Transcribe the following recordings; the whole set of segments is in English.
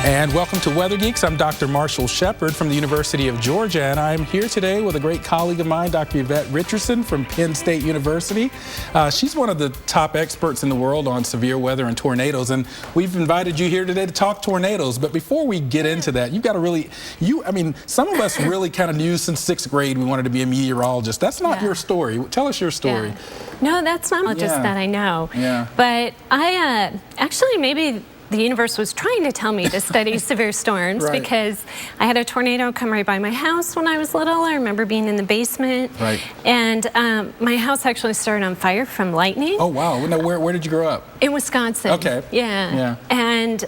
And welcome to Weather Geeks. I'm Dr. Marshall Shepard from the University of Georgia, and I'm here today with a great colleague of mine, Dr. Yvette Richardson from Penn State University. She's one of the top experts in the world on severe weather and tornadoes, and we've invited you here today to talk tornadoes. But before we get into that, you've got to really, some of us really kind of knew since 6th grade we wanted to be a meteorologist. That's not your story. Tell us your story. No, that's not just that I know. But I actually maybe the universe was trying to tell me to study severe storms because I had a tornado come right by my house when I was little. I remember being in the basement. And my house actually started on fire from lightning. Oh, wow. Now, where did you grow up? In Wisconsin. Okay. Yeah. And,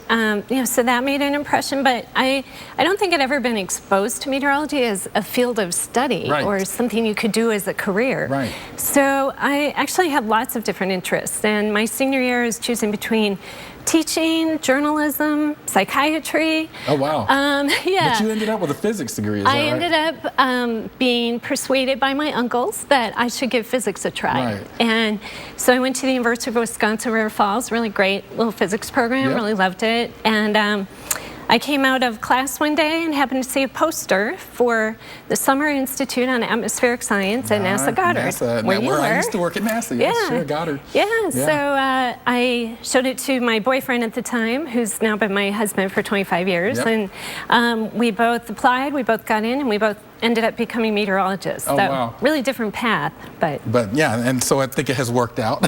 so that made an impression. But I don't think I'd ever been exposed to meteorology as a field of study or something you could do as a career. So I actually had lots of different interests. And my senior year is choosing between teaching, journalism, psychiatry. Oh, wow. But you ended up with a physics degree, is that right? I ended up being persuaded by my uncles that I should give physics a try. And so I went to the University of Wisconsin River Falls, really great little physics program, really loved it. And I came out of class one day and happened to see a poster for the Summer Institute on Atmospheric Science at NASA Goddard. NASA. Where I used to work at NASA. Sure, Goddard. So I showed it to my boyfriend at the time, who's now been my husband for 25 years. And we both applied, we both got in, and we both ended up becoming meteorologists. Oh, wow. Really different path, but yeah, and so I think it has worked out,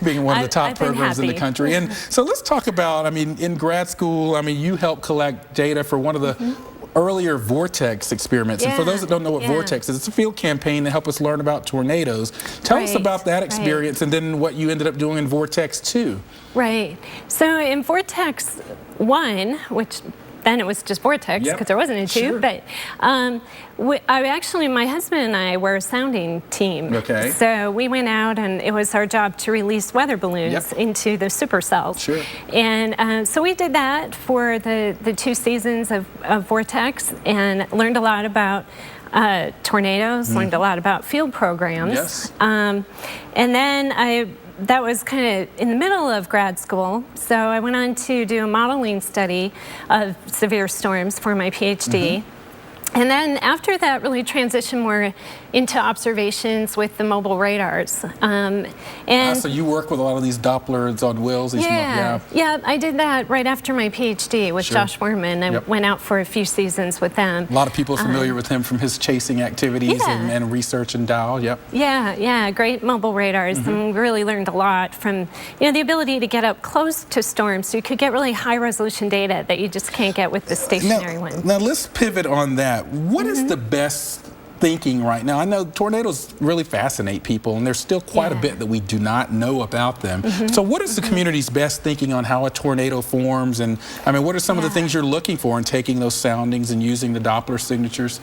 being one of the top programs in the country. And so let's talk about, in grad school, you helped collect data for one of the earlier vortex experiments. And for those that don't know what vortex is, it's a field campaign to help us learn about tornadoes. Tell us about that experience and then what you ended up doing in Vortex 2. So in Vortex 1, which then it was just Vortex because there wasn't a 2, but my husband and I were a sounding team. So we went out and it was our job to release weather balloons into the supercells. And so we did that for the 2 seasons of Vortex and learned a lot about tornadoes, learned a lot about field programs. And then that was kind of in the middle of grad school, so I went on to do a modeling study of severe storms for my PhD. And then after that, really transitioned more into observations with the mobile radars. So you work with a lot of these Dopplers on wheels? I did that right after my PhD with Josh Worman. I went out for a few seasons with them. A lot of people are familiar with him from his chasing activities and research and dial. Great mobile radars. And we really learned a lot from the ability to get up close to storms, so you could get really high resolution data that you just can't get with the stationary ones. Now let's pivot on that. What is the best thinking right now? I know tornadoes really fascinate people, and there's still quite a bit that we do not know about them. So what is the community's best thinking on how a tornado forms? And what are some of the things you're looking for in taking those soundings and using the Doppler signatures?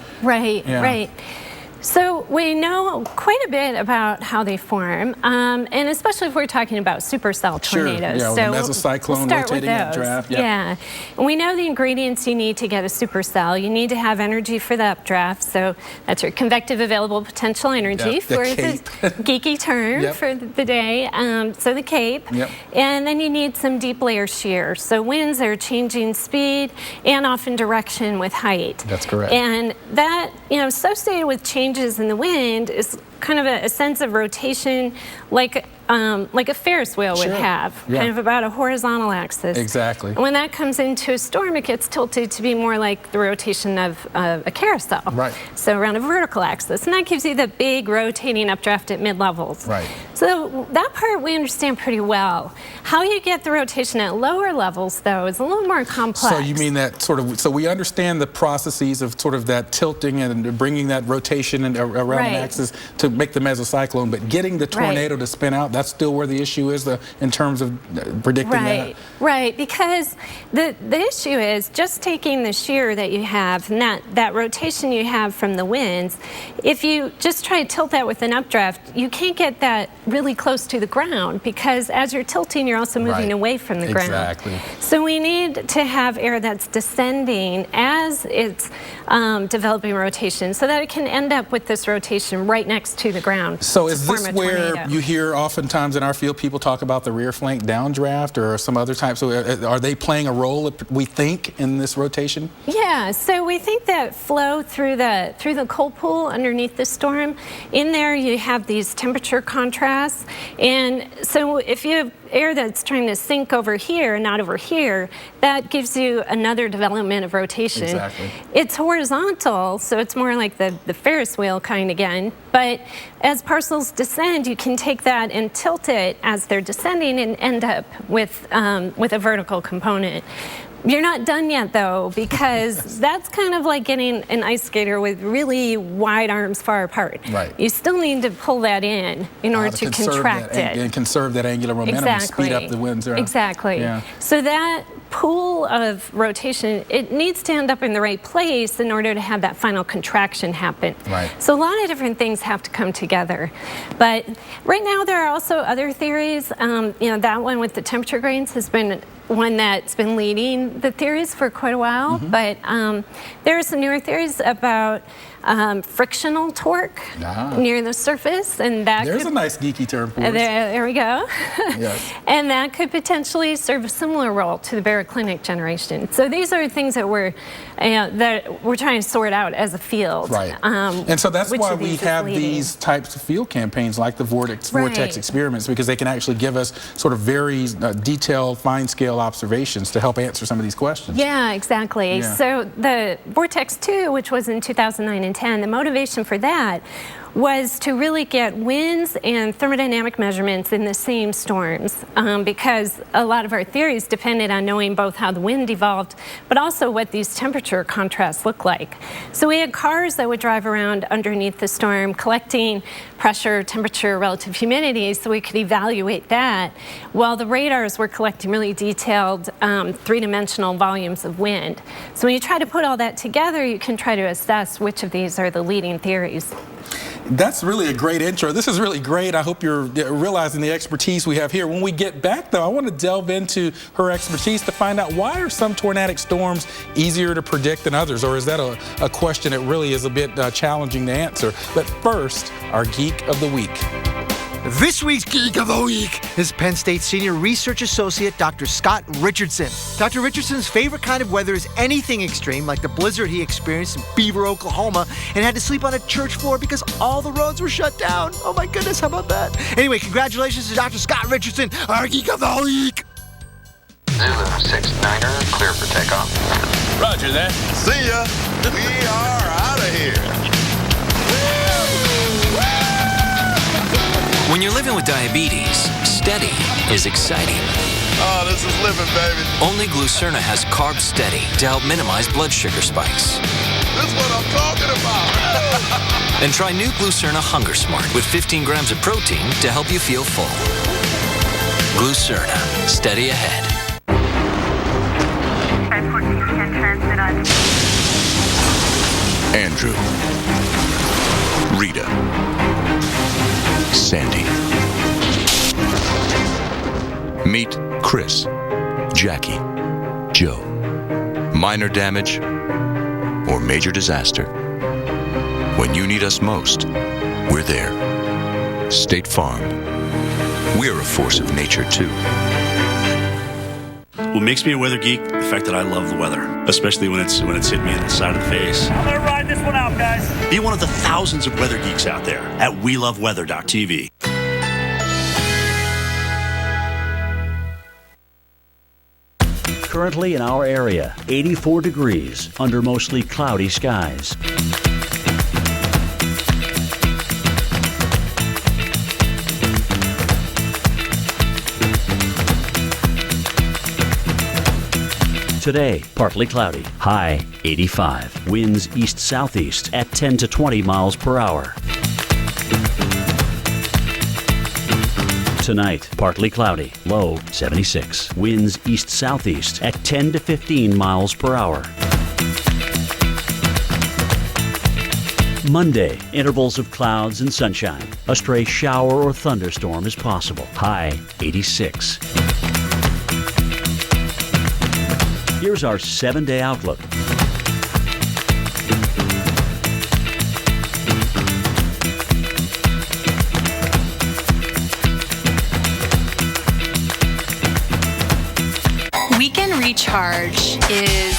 So we know quite a bit about how they form, and especially if we're talking about supercell tornadoes. So mesocyclone, rotating updraft. And we know the ingredients you need to get a supercell. You need to have energy for the updraft, so that's your convective available potential energy for the geeky term for the day. So the CAPE, and then you need some deep layer shear. So winds are changing speed and often direction with height. That's correct. And that, associated with changes in the wind is kind of a sense of rotation like a Ferris wheel would have, kind of about a horizontal axis. And when that comes into a storm, it gets tilted to be more like the rotation of a carousel. So around a vertical axis. And that gives you the big rotating updraft at mid-levels. So that part we understand pretty well. How you get the rotation at lower levels, though, is a little more complex. So you mean that so we understand the processes of sort of that tilting and bringing that rotation around an axis to make the mesocyclone, but getting the tornado to spin out, that's still where the issue is in terms of predicting that? Because the issue is just taking the shear that you have and that rotation you have from the winds. If you just try to tilt that with an updraft, you can't get that really close close to the ground, because as you're tilting, you're also moving away from the ground. Exactly. So we need to have air that's descending as it's developing rotation, so that it can end up with this rotation right next to the ground. So is this where you hear oftentimes in our field people talk about the rear flank downdraft or some other types? So are they playing a role, we think, in this rotation? Yeah, so we think that flow through the cold pool underneath the storm, in there you have these temperature contrasts, and so if you have air that's trying to sink over here and not over here, that gives you another development of rotation. Exactly. It's horizontal, so it's more like the Ferris wheel kind again, but as parcels descend, you can take that and tilt it as they're descending and end up with a vertical component. You're not done yet, though, because that's kind of like getting an ice skater with really wide arms far apart. Right. You still need to pull that in order to contract it. And conserve that angular momentum and speed up the winds. Exactly. Yeah. So that pool of rotation, it needs to end up in the right place in order to have that final contraction happen. Right. So a lot of different things have to come together. But right now there are also other theories. That one with the temperature gradients has been one that's been leading the theories for quite a while, but there are some newer theories about frictional torque near the surface, and that there's a nice geeky term for it. There we go. Yes. And that could potentially serve a similar role to the baroclinic generation. So these are things that we're trying to sort out as a field. Right. And so that's why we have these types of field campaigns like the vortex experiments, because they can actually give us sort of very detailed, fine-scale observations to help answer some of these questions. Yeah, exactly. Yeah. So the Vortex 2, which was in 2009 and 10, the motivation for that was to really get winds and thermodynamic measurements in the same storms, because a lot of our theories depended on knowing both how the wind evolved, but also what these temperature contrasts look like. So we had cars that would drive around underneath the storm collecting pressure, temperature, relative humidity, so we could evaluate that, while the radars were collecting really detailed three-dimensional volumes of wind. So when you try to put all that together, you can try to assess which of these are the leading theories. That's really a great intro. This is really great. I hope you're realizing the expertise we have here. When we get back, though, I want to delve into her expertise to find out, why are some tornadic storms easier to predict than others? Or is that a question that really is a bit challenging to answer? But first, our Geek of the Week. This week's Geek of the Week is Penn State Senior Research Associate Dr. Scott Richardson. Dr. Richardson's favorite kind of weather is anything extreme, like the blizzard he experienced in Beaver, Oklahoma, and had to sleep on a church floor because all the roads were shut down. Oh my goodness, how about that? Anyway, congratulations to Dr. Scott Richardson, our Geek of the Week. Zulu 69er, clear for takeoff. Roger that. See ya. We are out of here. When you're living with diabetes, steady is exciting. Oh, this is living, baby. Only Glucerna has Carb Steady to help minimize blood sugar spikes. This is what I'm talking about. Then try new Glucerna Hunger Smart with 15 grams of protein to help you feel full. Glucerna, steady ahead. Andrew, Rita, Sandy. Meet Chris, Jackie, Joe. Minor damage or major disaster. When you need us most, we're there. State Farm. We're a force of nature, too. What makes me a weather geek, the fact that I love the weather, especially when it's hitting me in the side of the face. I'm gonna ride this one out, guys. Be one of the thousands of weather geeks out there at weloveweather.tv. Currently in our area, 84 degrees under mostly cloudy skies. Today, partly cloudy, high 85. Winds east-southeast at 10 to 20 miles per hour. Tonight, partly cloudy, low 76. Winds east-southeast at 10 to 15 miles per hour. Monday, intervals of clouds and sunshine. A stray shower or thunderstorm is possible. High 86. Here's our 7-day outlook. Weekend recharge is...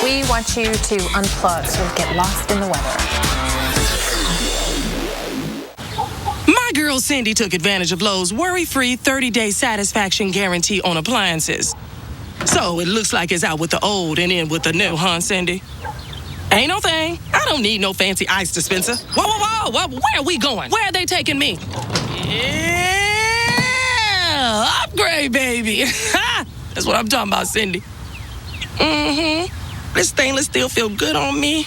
We want you to unplug so we get lost in the weather. My girl Cindy took advantage of Lowe's worry-free 30-day satisfaction guarantee on appliances. So it looks like it's out with the old and in with the new, huh, Cindy? Ain't no thing. I don't need no fancy ice dispenser. Whoa, whoa, whoa, where are we going? Where are they taking me? Yeah, upgrade, baby. That's what I'm talking about, Cindy. Mm-hmm. This stainless steel feel good on me.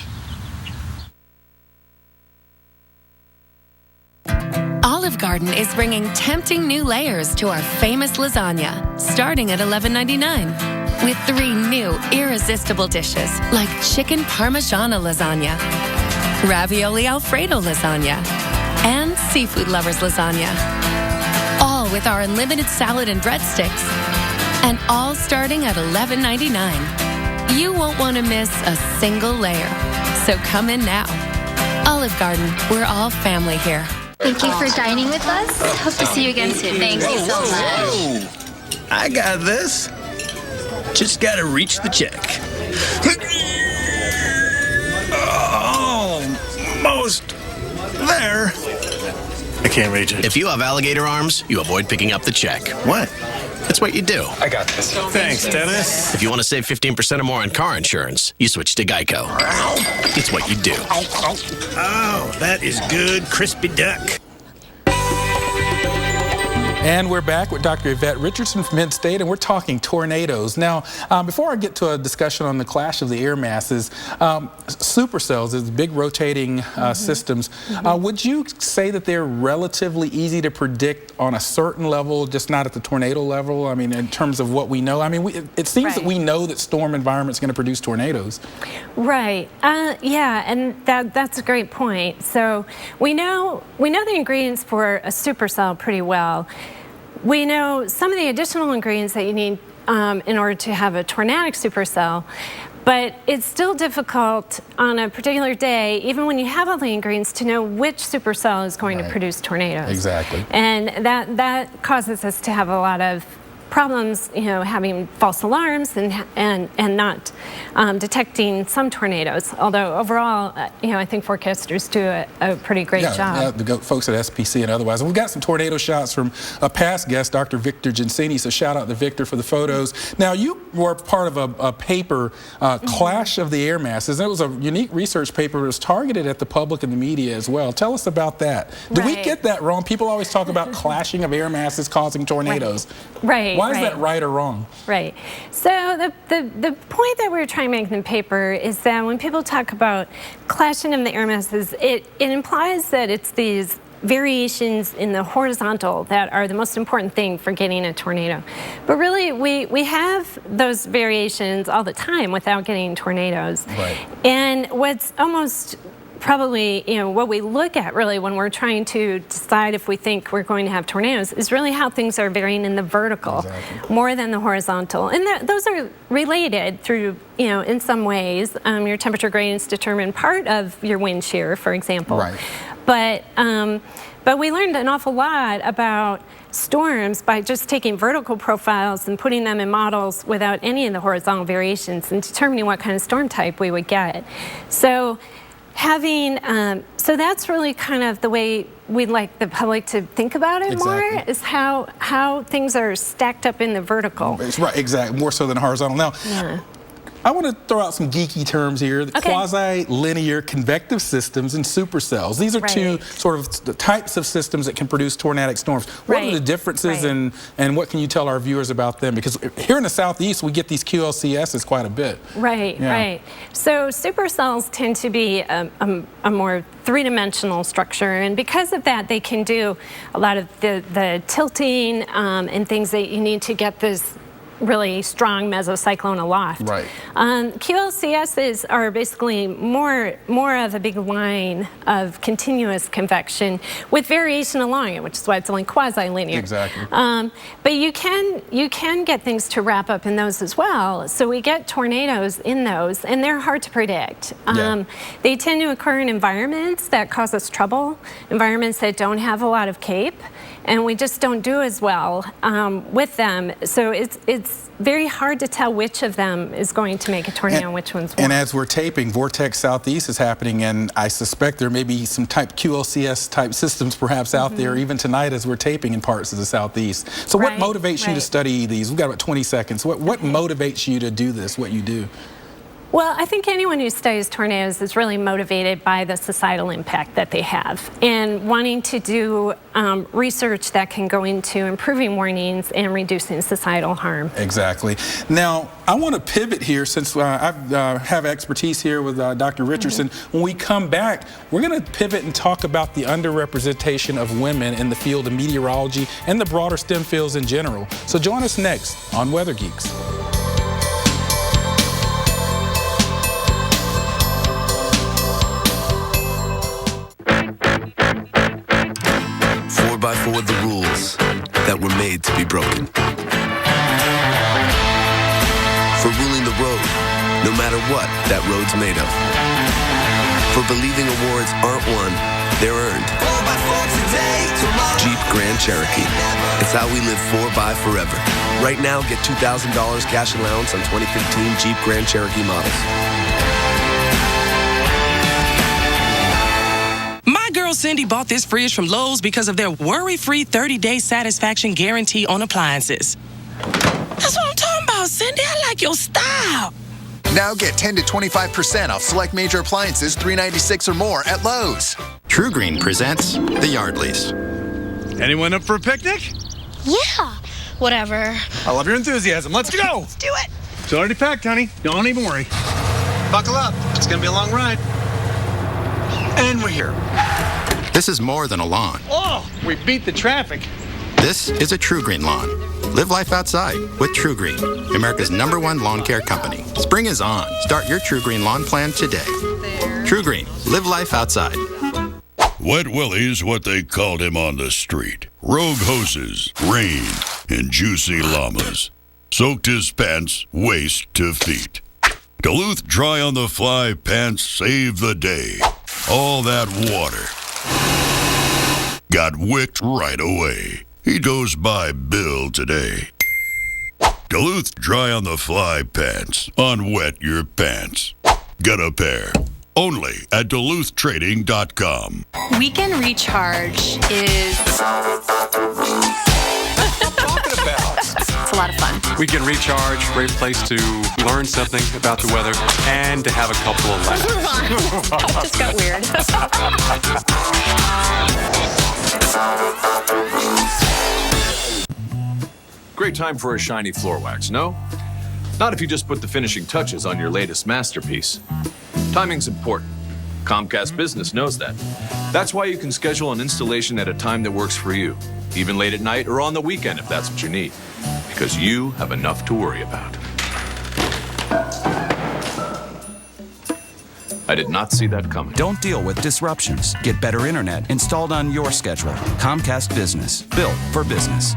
Olive Garden is bringing tempting new layers to our famous lasagna, starting at $11.99. With 3 new irresistible dishes like chicken parmigiana lasagna, ravioli alfredo lasagna, and seafood lovers lasagna. All with our unlimited salad and breadsticks. And all starting at $11.99. You won't want to miss a single layer. So come in now. Olive Garden, we're all family here. Thank you for dining with us. Hope to see you again soon. Thank you so much. I got this. Just gotta reach the check. Almost there. I can't reach it. If you have alligator arms, you avoid picking up the check. What? That's what you do. I got this. Thanks, Dennis. If you want to save 15% or more on car insurance, you switch to Geico. It's what you do. Oh, that is good crispy duck. And we're back with Dr. Yvette Richardson from Penn State, and we're talking tornadoes. Now, before I get to a discussion on the clash of the air masses, supercells, these big rotating systems, would you say that they're relatively easy to predict on a certain level, just not at the tornado level? I mean, in terms of what we know? I mean, it seems that we know that storm environment's going to produce tornadoes. Right. Yeah, and that's a great point. So we know the ingredients for a supercell pretty well. We know some of the additional ingredients that you need in order to have a tornadic supercell, but it's still difficult on a particular day, even when you have all the ingredients, to know which supercell is going to produce tornadoes. Exactly. And that causes us to have a lot of problems, having false alarms and not detecting some tornadoes. Although overall, I think forecasters do a pretty great job. The folks at SPC and otherwise. And we've got some tornado shots from a past guest, Dr. Victor Gensini, so shout out to Victor for the photos. Now, you were part of a paper, Clash of the Air Masses, and it was a unique research paper that was targeted at the public and the media as well. Tell us about that. Do we get that wrong? People always talk about clashing of air masses causing tornadoes. Right. Why is that right or wrong? Right. So the point that we were trying to make in the paper is that when people talk about clashing of the air masses, it implies that it's these variations in the horizontal that are the most important thing for getting a tornado. But really, we have those variations all the time without getting tornadoes. Right. And what's almost probably, what we look at really when we're trying to decide if we think we're going to have tornadoes is really how things are varying in the vertical more than the horizontal. And those are related through, in some ways. Your temperature gradients determine part of your wind shear, for example. Right. But we learned an awful lot about storms by just taking vertical profiles and putting them in models without any of the horizontal variations and determining what kind of storm type we would get. So so that's really kind of the way we'd like the public to think about it more, is how things are stacked up in the vertical. It's right, exactly, more so than horizontal. Now, I want to throw out some geeky terms here, the quasi-linear convective systems and supercells. These are two sort of the types of systems that can produce tornadic storms. What are the differences and what can you tell our viewers about them? Because here in the Southeast, we get these QLCSs quite a bit. Right. So supercells tend to be a more three-dimensional structure, and because of that, they can do a lot of the tilting and things that you need to get this really strong mesocyclone aloft. Right. QLCSs are basically more of a big line of continuous convection with variation along it, which is why it's only quasi-linear. Exactly. But you can get things to wrap up in those as well. So we get tornadoes in those, and they're hard to predict. They tend to occur in environments that cause us trouble, environments that don't have a lot of CAPE, and we just don't do as well with them. So it's very hard to tell which of them is going to make a tornado and which ones won't. And as we're taping, Vortex Southeast is happening, and I suspect there may be some QLCS type systems perhaps out there even tonight as we're taping in parts of the Southeast. So what motivates you to study these? We've got about 20 seconds. What motivates you to do this, what you do? Well, I think anyone who studies tornadoes is really motivated by the societal impact that they have and wanting to do research that can go into improving warnings and reducing societal harm. Exactly. Now, I want to pivot here since I have expertise here with Dr. Richardson. When we come back, we're going to pivot and talk about the underrepresentation of women in the field of meteorology and the broader STEM fields in general. So join us next on Weather Geeks. 4x4 the rules that were made to be broken. For ruling the road, no matter what that road's made of. For believing awards aren't won, they're earned. Jeep Grand Cherokee. It's how we live 4x forever. Right now, get $2,000 cash allowance on 2015 Jeep Grand Cherokee models. Cindy bought this fridge from Lowe's because of their worry-free 30-day satisfaction guarantee on appliances. That's what I'm talking about, Cindy. I like your style. Now get 10 to 25% off select major appliances, $396 or more at Lowe's. True Green presents the Yardleys. Anyone up for a picnic? Yeah, whatever. I love your enthusiasm. Let's go. Let's do it. It's already packed, honey. Don't even worry. Buckle up. It's going to be a long ride. And we're here. This is more than a lawn. Oh, we beat the traffic. This is a True Green lawn. Live life outside with True Green, America's #1 lawn care company. Spring is on. Start your True Green lawn plan today. True Green, live life outside. Wet Willie's what they called him on the street. Rogue hoses, rain, and juicy llamas. Soaked his pants waist to feet. Duluth Dry on the Fly pants save the day. All that water got wicked right away. He goes by Bill today. Duluth Dry on the Fly pants. Unwet your pants. Get a pair. Only at DuluthTrading.com. Weekend Recharge is... It's a lot of fun. Weekend Recharge, great place to learn something about the weather and to have a couple of laughs. That just got weird. Great time for a shiny floor wax, no? Not if you just put the finishing touches on your latest masterpiece. Timing's important. Comcast Business knows that. That's why you can schedule an installation at a time that works for you, even late at night or on the weekend if that's what you need, because you have enough to worry about. I did not see that coming. Don't deal with disruptions. Get better internet installed on your schedule. Comcast Business, built for business.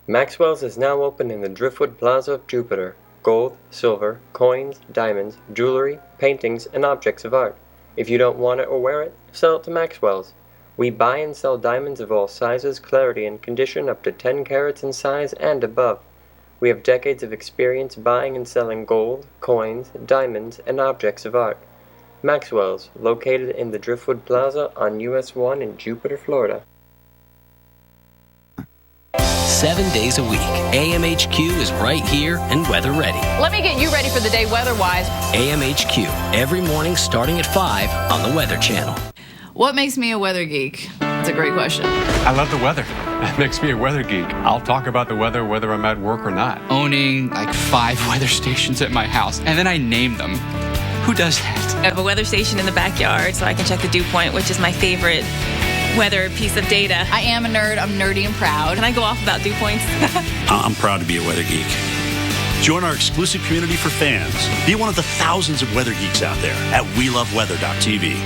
Maxwell's is now open in the Driftwood Plaza of Jupiter. Gold, silver, coins, diamonds, jewelry, paintings, and objects of art. If you don't want it or wear it, sell it to Maxwell's. We buy and sell diamonds of all sizes, clarity, and condition up to 10 carats in size and above. We have decades of experience buying and selling gold, coins, diamonds, and objects of art. Maxwell's, located in the Driftwood Plaza on US 1 in Jupiter, Florida. 7 days a week, AMHQ is right here and weather ready. Let me get you ready for the day weather-wise. AMHQ, every morning starting at 5 on the Weather Channel. What makes me a weather geek? That's a great question. I love the weather. That makes me a weather geek. I'll talk about the weather whether I'm at work or not. Owning like 5 weather stations at my house, and then I name them. Who does that? I have a weather station in the backyard so I can check the dew point, which is my favorite weather piece of data. I am a nerd. I'm nerdy and proud. Can I go off about dew points? I'm proud to be a weather geek. Join our exclusive community for fans. Be one of the thousands of weather geeks out there at weloveweather.tv.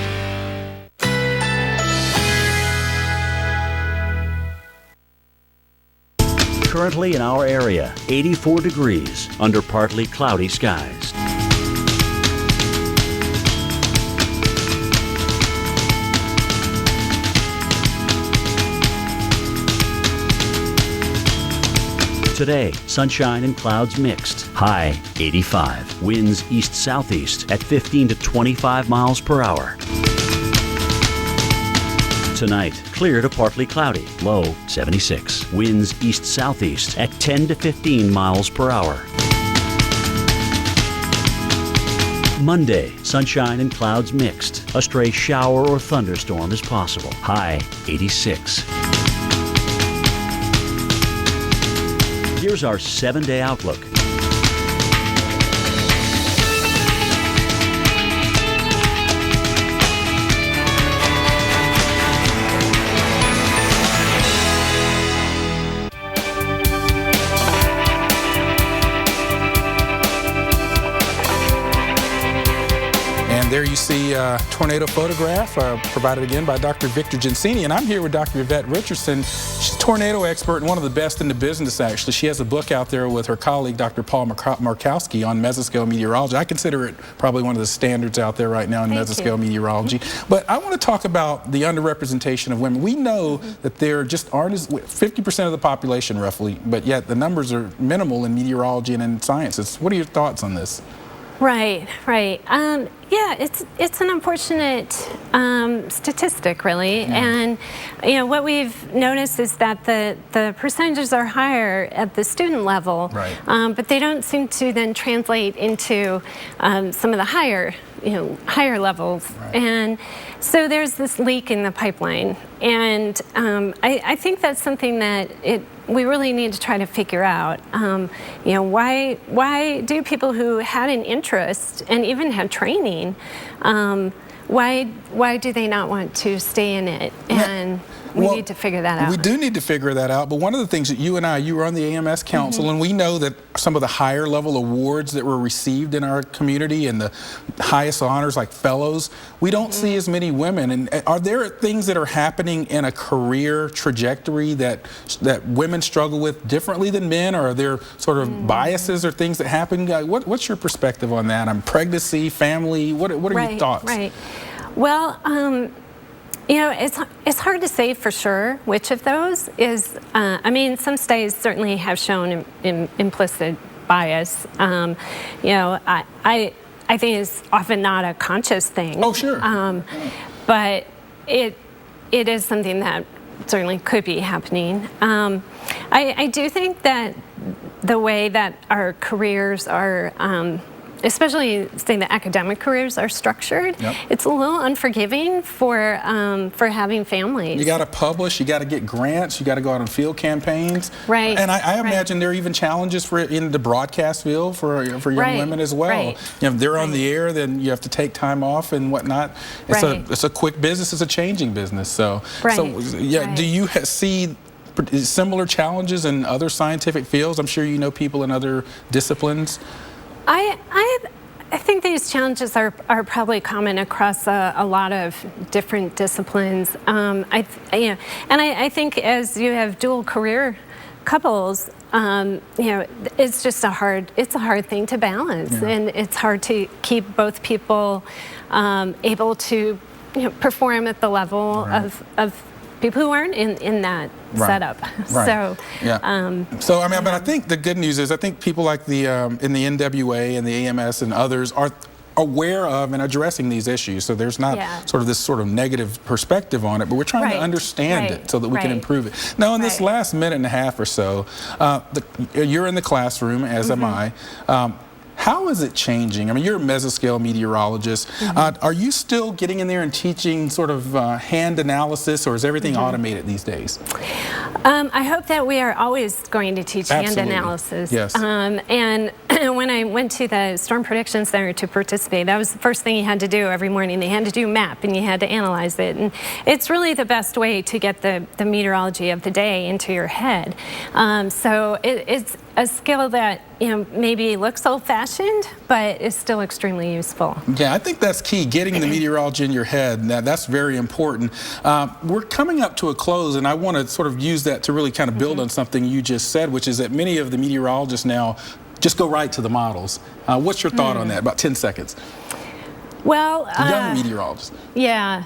Currently in our area, 84 degrees under partly cloudy skies. Today, sunshine and clouds mixed. High 85. Winds east-southeast at 15 to 25 miles per hour. Tonight, clear to partly cloudy. Low 76. Winds east-southeast at 10 to 15 miles per hour. Monday, sunshine and clouds mixed. A stray shower or thunderstorm is possible. High 86. Here's our 7-day outlook. There you see a tornado photograph provided again by Dr. Victor Gensini, and I'm here with Dr. Yvette Richardson. She's a tornado expert and one of the best in the business, actually. She has a book out there with her colleague, Dr. Paul Markowski, on mesoscale meteorology. I consider it probably one of the standards out there right now in mesoscale meteorology. But I want to talk about the underrepresentation of women. We know that there just aren't 50% of the population, roughly, but yet the numbers are minimal in meteorology and in sciences. What are your thoughts on this? Right. Yeah, it's an unfortunate statistic, really. Yeah. And what we've noticed is that the percentages are higher at the student level, right. But they don't seem to then translate into some of the higher levels. Right. And so there's this leak in the pipeline, and I think that's something that we really need to try to figure out. Why do people who had an interest and even had training, why do they not want to stay in it? And we need to figure that out. We do need to figure that out, but one of the things that you were on the AMS Council, and we know that some of the higher level awards that were received in our community and the highest honors like fellows, we don't see as many women. And are there things that are happening in a career trajectory that women struggle with differently than men, or are there sort of biases or things that happen? What's your perspective on that? On pregnancy, family, what are your thoughts? Right. Well, it's hard to say for sure which of those is. I mean, some studies certainly have shown implicit bias. I think it's often not a conscious thing. Oh, sure. But it is something that certainly could be happening. I do think that the way that our careers are, especially say the academic careers are structured, it's a little unforgiving for having families. You got to publish, you got to get grants, you got to go out on field campaigns. Right. And I imagine there are even challenges in the broadcast field for young women as well. Right. If they're on the air, then you have to take time off and whatnot. It's a quick business, it's a changing business. So do you see similar challenges in other scientific fields? I'm sure you know people in other disciplines. I think these challenges are probably common across a lot of different disciplines. I think as you have dual career couples, it's just a hard thing to balance, and it's hard to keep both people able to perform at the level of people who aren't in that setup. Right. So I mean, but I think the good news is I think people like the in the NWA and the AMS and others are aware of and addressing these issues. So there's not this negative perspective on it, but we're trying to understand it so that we can improve it. Now, in this last minute and a half or so, you're in the classroom, as am I. How is it changing? I mean, you're a mesoscale meteorologist. Are you still getting in there and teaching sort of hand analysis, or is everything automated these days? I hope that we are always going to teach hand analysis. Yes. And when I went to the Storm Prediction Center to participate, that was the first thing you had to do every morning. They had to do a map and you had to analyze it. And it's really the best way to get the meteorology of the day into your head. So it's a skill that maybe looks old-fashioned, but is still extremely useful. Yeah, I think that's key, getting the meteorology in your head. That's very important. We're coming up to a close, and I want to sort of use that to really kind of build on something you just said, which is that many of the meteorologists now just go right to the models. What's your thought on that? About 10 seconds. Well, young meteorologists. Yeah.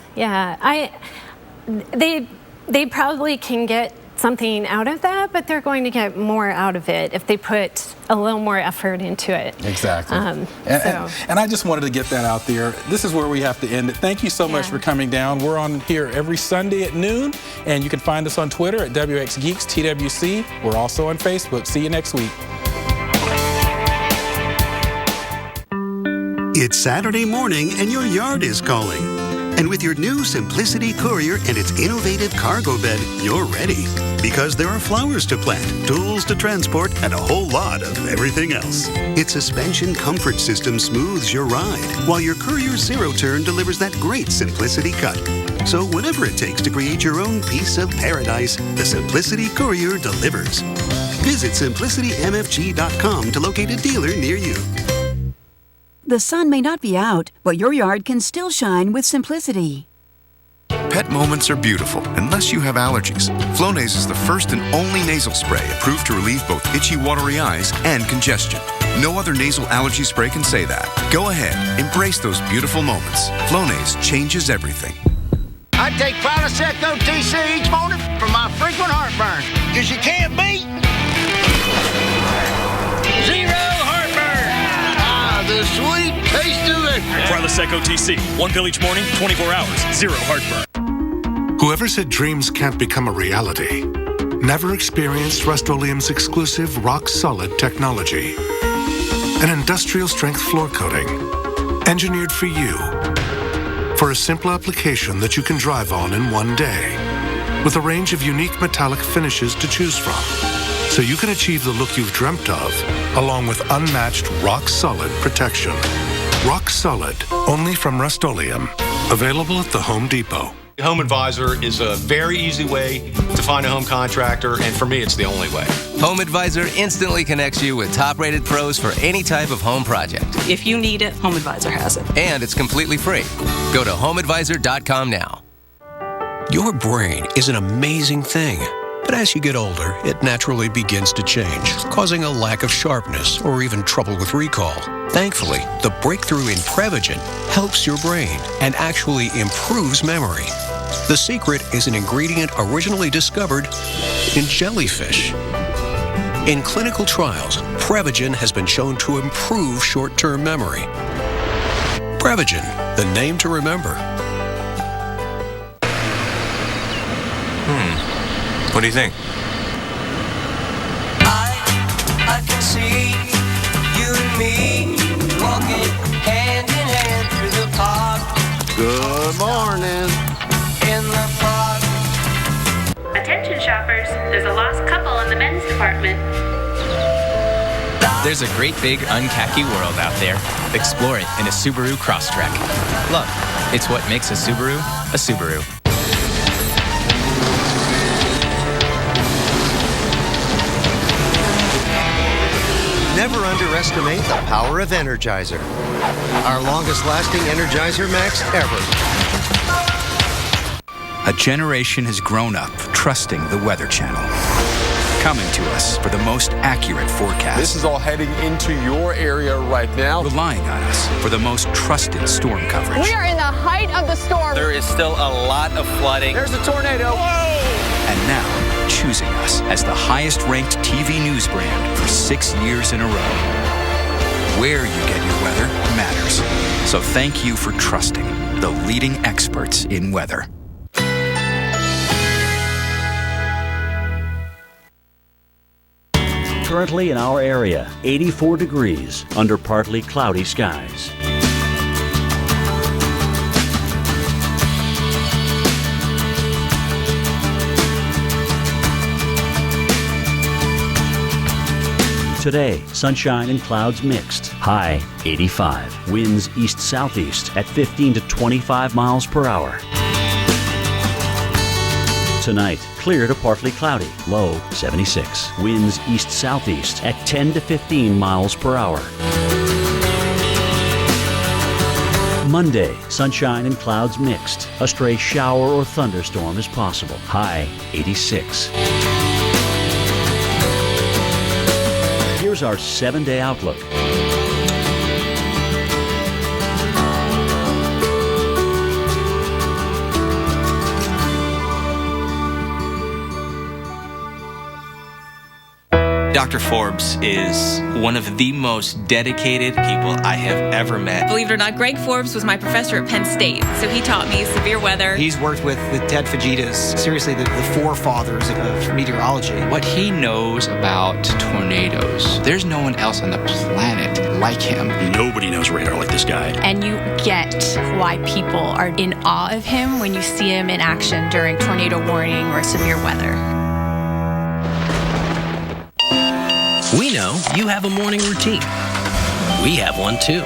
They probably can get something out of that, but they're going to get more out of it if they put a little more effort into it. Exactly. And I just wanted to get that out there. This is where we have to end it. Thank you so much for coming down. We're on here every Sunday at noon, and you can find us on Twitter at WXGeeks TWC. We're also on Facebook. See you next week. It's Saturday morning and your yard is calling. And with your new Simplicity Courier and its innovative cargo bed, you're ready. Because there are flowers to plant, tools to transport, and a whole lot of everything else. Its suspension comfort system smooths your ride, while your Courier Zero Turn delivers that great Simplicity cut. So whatever it takes to create your own piece of paradise, the Simplicity Courier delivers. Visit simplicitymfg.com to locate a dealer near you. The sun may not be out, but your yard can still shine with Simplicity. Pet moments are beautiful, unless you have allergies. Flonase is the first and only nasal spray approved to relieve both itchy, watery eyes and congestion. No other nasal allergy spray can say that. Go ahead, embrace those beautiful moments. Flonase changes everything. I take Prilosec OTC each morning for my frequent heartburn, because you can't beat zero heartburn. The sweet taste of victory. Prilosec OTC. 1 pill each morning, 24 hours, zero heartburn. Whoever said dreams can't become a reality never experienced Rust-Oleum's exclusive rock-solid technology. An industrial-strength floor coating engineered for you. For a simple application that you can drive on in one day. With a range of unique metallic finishes to choose from. So you can achieve the look you've dreamt of, along with unmatched rock-solid protection. Rock Solid, only from Rust-Oleum. Available at the Home Depot. Home Advisor is a very easy way to find a home contractor, and for me, it's the only way. Home Advisor instantly connects you with top-rated pros for any type of home project. If you need it, Home Advisor has it. And it's completely free. Go to homeadvisor.com now. Your brain is an amazing thing. But as you get older, it naturally begins to change, causing a lack of sharpness or even trouble with recall. Thankfully, the breakthrough in Prevagen helps your brain and actually improves memory. The secret is an ingredient originally discovered in jellyfish. In clinical trials, Prevagen has been shown to improve short-term memory. Prevagen, the name to remember. What do you think? I can see you and me walking hand in hand through the park. Good morning. In the park. Attention shoppers, there's a lost couple in the men's department. There's a great big unkhaki world out there. Explore it in a Subaru Crosstrek. Love, it's what makes a Subaru a Subaru. Never underestimate the power of Energizer. Our longest lasting Energizer Max ever. A generation has grown up trusting the Weather Channel. Coming to us for the most accurate forecast. This is all heading into your area right now. Relying on us for the most trusted storm coverage. We are in the height of the storm. There is still a lot of flooding. There's a tornado. Whoa! And now, choosing us as the highest-ranked TV news brand for 6 years in a row. Where you get your weather matters. So thank you for trusting the leading experts in weather. Currently in our area, 84 degrees under partly cloudy skies. Today, sunshine and clouds mixed. High 85. Winds east-southeast at 15 to 25 miles per hour. Tonight, clear to partly cloudy. Low 76. Winds east-southeast at 10 to 15 miles per hour. Monday, sunshine and clouds mixed. A stray shower or thunderstorm is possible. High 86. Here's our 7-day outlook. Dr. Forbes is one of the most dedicated people I have ever met. Believe it or not, Greg Forbes was my professor at Penn State, so he taught me severe weather. He's worked with the Ted Fajitas, seriously the forefathers of meteorology. What he knows about tornadoes, there's no one else on the planet like him. Nobody knows radar like this guy. And you get why people are in awe of him when you see him in action during tornado warning or severe weather. We know you have a morning routine. We have one too.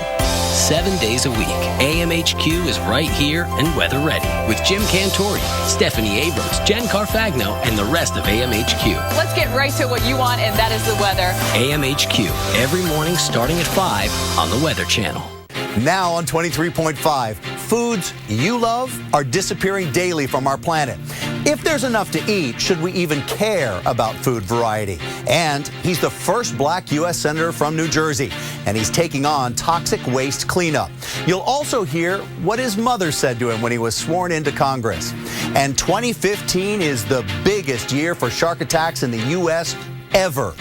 7 days a week, AMHQ is right here and weather ready with Jim Cantori, Stephanie Abrams, Jen Carfagno, and the rest of AMHQ. Let's get right to what you want, and that is the weather. AMHQ, every morning starting at 5 on the Weather Channel. Now on 23.5, foods you love are disappearing daily from our planet. If there's enough to eat, should we even care about food variety? And he's the first black U.S. Senator from New Jersey, and he's taking on toxic waste cleanup. You'll also hear what his mother said to him when he was sworn into Congress. And 2015 is the biggest year for shark attacks in the U.S. ever.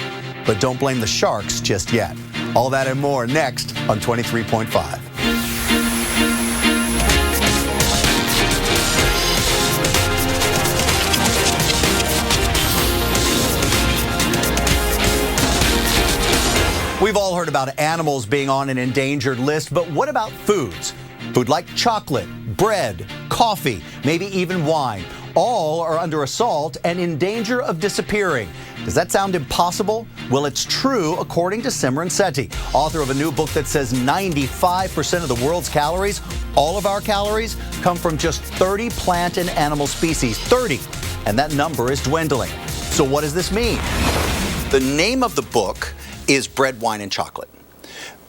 But don't blame the sharks just yet. All that and more next on 23.5. We've all heard about animals being on an endangered list, but what about foods? Food like chocolate, bread, coffee, maybe even wine. All are under assault and in danger of disappearing. Does that sound impossible? Well, it's true according to Simran Sethi, author of a new book that says 95% of the world's calories, all of our calories, come from just 30 plant and animal species. 30. And that number is dwindling. So what does this mean? The name of the book is Bread, Wine, and Chocolate.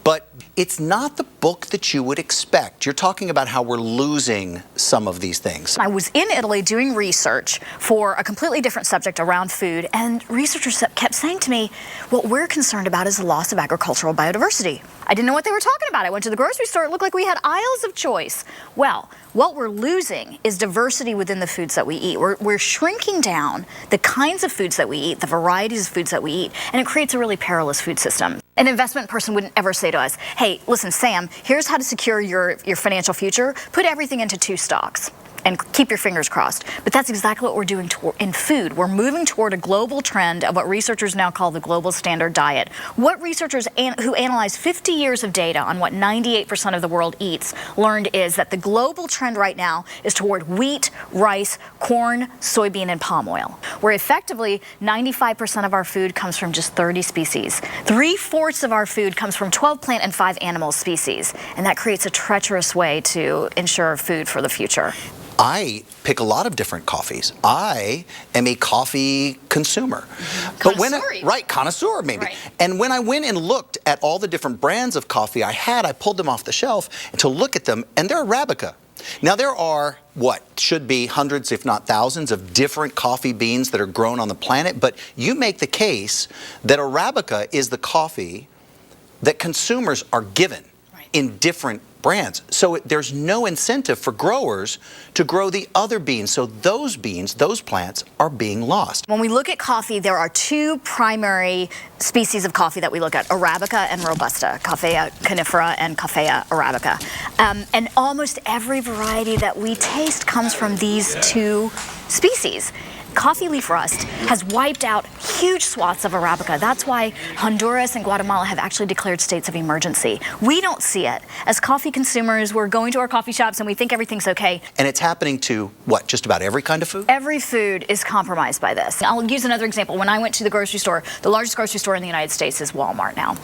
But it's not the book that you would expect. You're talking about how we're losing some of these things. I was in Italy doing research for a completely different subject around food, and researchers kept saying to me, what we're concerned about is the loss of agricultural biodiversity. I didn't know what they were talking about. I went to the grocery store. It looked like we had aisles of choice. Well, what we're losing is diversity within the foods that we eat. We're shrinking down the kinds of foods that we eat, the varieties of foods that we eat, and it creates a really perilous food system. An investment person wouldn't ever say to us, hey, listen, Sam, here's how to secure your financial future. Put everything into 2 stocks and keep your fingers crossed. But that's exactly what we're doing in food. We're moving toward a global trend of what researchers now call the global standard diet. What researchers who analyzed 50 years of data on what 98% of the world eats learned is that the global trend right now is toward wheat, rice, corn, soybean, and palm oil, where effectively 95% of our food comes from just 30 species. 3/4 of our food comes from 12 plant and 5 animal species, and that creates a treacherous way to ensure food for the future. I pick a lot of different coffees. I am a coffee consumer. But connoisseur maybe. Right. And when I went and looked at all the different brands of coffee I pulled them off the shelf to look at them, and they're Arabica. Now there are what should be hundreds, if not thousands, of different coffee beans that are grown on the planet, but you make the case that Arabica is the coffee that consumers are given in different brands. So there's no incentive for growers to grow the other beans. So those beans, those plants are being lost. When we look at coffee, there are 2 primary species of coffee that we look at, Arabica and Robusta, Coffea canifera and Coffea arabica. And almost every variety that we taste comes from these 2 species. Coffee leaf rust has wiped out huge swaths of Arabica. That's why Honduras and Guatemala have actually declared states of emergency. We don't see it. As coffee consumers, we're going to our coffee shops and we think everything's okay. And it's happening to, what, just about every kind of food? Every food is compromised by this. I'll use another example. When I went to the grocery store, the largest grocery store in the United States is Walmart now.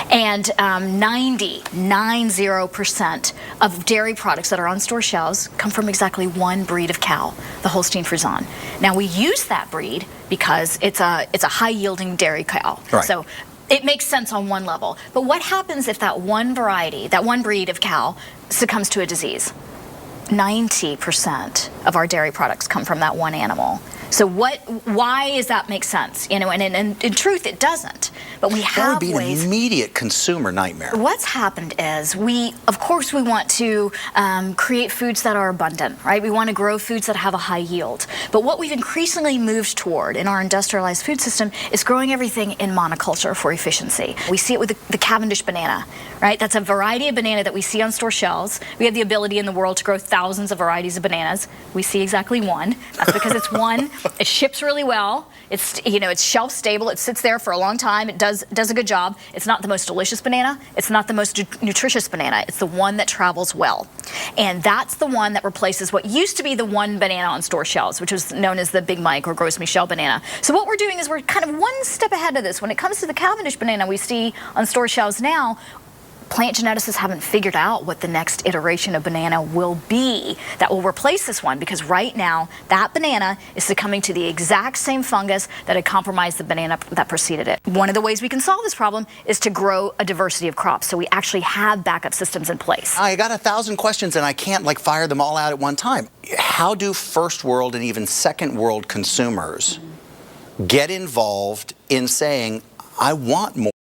And 90% of dairy products that are on store shelves come from exactly one breed of cow, the Holstein Friesian. Now, we use that breed because it's a high-yielding dairy cow. Right. So it makes sense on one level. But what happens if that one variety, that one breed of cow, succumbs to a disease? 90% of our dairy products come from that one animal. So why does that make sense? You know, and in truth, it doesn't. But we have ways. That would be an immediate consumer nightmare. What's happened is of course, we want to create foods that are abundant, right? We want to grow foods that have a high yield. But what we've increasingly moved toward in our industrialized food system is growing everything in monoculture for efficiency. We see it with the Cavendish banana, right? That's a variety of banana that we see on store shelves. We have the ability in the world to grow thousands of varieties of bananas. We see exactly one. That's because it's one. It ships really well. It's shelf stable. It sits there for a long time. It does a good job. It's not the most delicious banana. It's not the most nutritious banana. It's the one that travels well. And that's the one that replaces what used to be the one banana on store shelves, which was known as the Big Mike or Gros Michel banana. So what we're doing is we're kind of one step ahead of this. When it comes to the Cavendish banana we see on store shelves now, plant geneticists haven't figured out what the next iteration of banana will be that will replace this one, because right now that banana is succumbing to the exact same fungus that had compromised the banana that preceded it. One of the ways we can solve this problem is to grow a diversity of crops, so we actually have backup systems in place. I got 1,000 questions and I can't fire them all out at one time. How do first world and even second world consumers get involved in saying, I want more